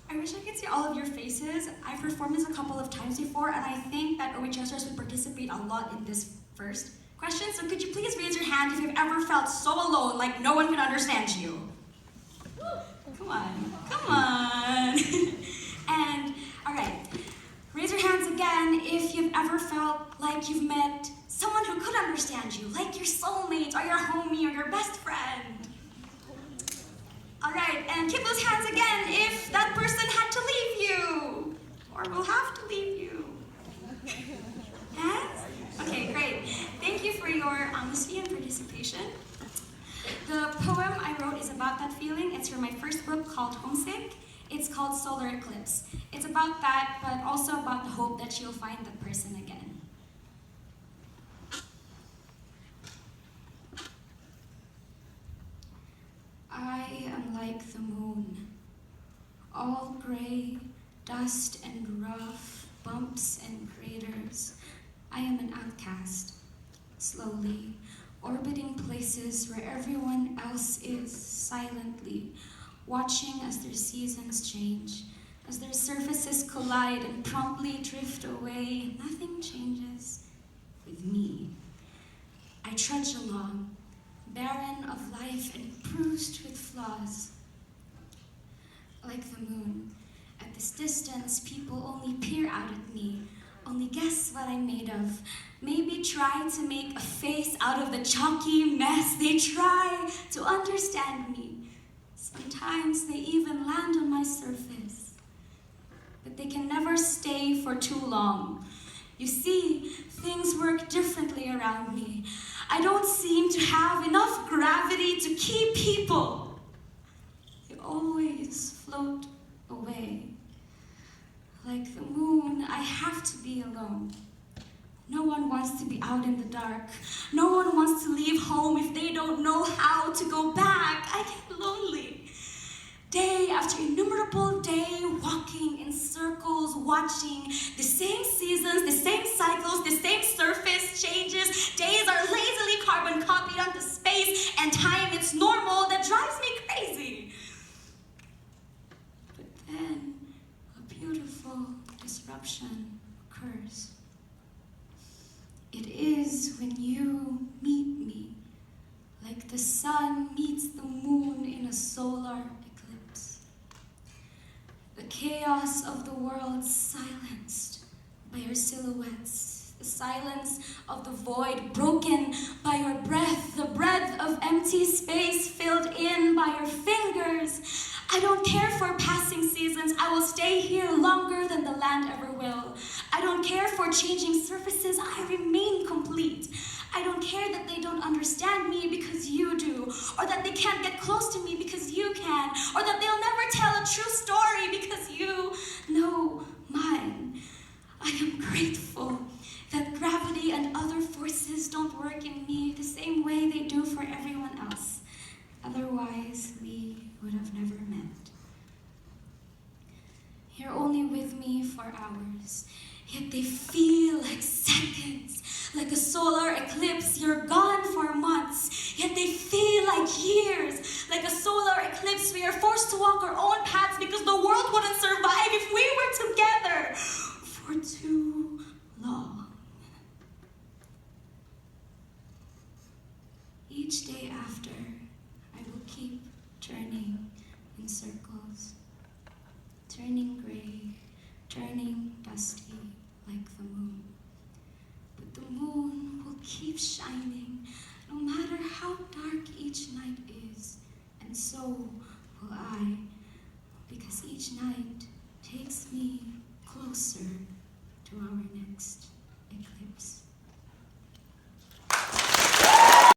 I wish I could see all of your faces. I've performed this a couple of times before, and I think that OHSers would participate a lot in this first question. So could you please raise your hand if you've ever felt so alone, like no one can understand you? Come on, come on. And, all right, raise your hands again if you've ever felt like you've met someone who could understand you, like your soulmate or your homie or your best friend. All right, and keep those hands again if that person had to leave you, or will have to leave you. Yes? Okay, great. Thank you for your honesty and participation. The poem I wrote is about that feeling. It's from my first book called Homesick. It's called Solar Eclipse. It's about that, but also about the hope that you'll find the person again. I am like the moon, all gray, dust and rough, bumps and craters. I am an outcast, slowly, orbiting places where everyone else is, silently, watching as their seasons change, as their surfaces collide and promptly drift away. Nothing changes with me. I trudge along, barren of life and bruised with flaws. Like the moon, at this distance, people only peer out at me, only guess what I'm made of, maybe try to make a face out of the chalky mess. They try to understand me. Sometimes they even land on my surface, but they can never stay for too long. You see, things work differently around me. I don't seem to have enough gravity to keep people. They always float away. Like the moon, I have to be alone. No one wants to be out in the dark. No one wants to leave home if they don't know how to go back. I get lonely. Day after innumerable day, walking in circles, watching the same seasons, the same cycles, the same surface changes. Days are lazily carbon copied onto space, and time, it's normal. That drives me crazy. But then, a beautiful disruption occurs. It is when you meet me, like the sun meets the moon in a solar eclipse. The chaos of the world silenced by your silhouettes, the silence of the void broken by your breath, the breadth of empty space filled in by your fingers. I don't care for passing seasons. I will stay here longer than the land ever will. I don't care for changing surfaces. I remain complete. I don't care that they don't understand me because you do, or that they can't get close to me because you can, or that they'll never tell a true story because you know mine. I am grateful that gravity and other forces don't work in me the same way they do for everyone else. Otherwise, we would have never met. You're only with me for hours, yet they feel like seconds. Like a solar eclipse, you're gone for months, yet they feel like years. Like a solar eclipse, we are forced to walk our own paths because the world wouldn't survive if we were together for too long. Each day after, I will keep turning in circles, turning gray, turning dusty like the moon. But the moon will keep shining no matter how dark each night is, and so will I, because each night takes me closer to our next.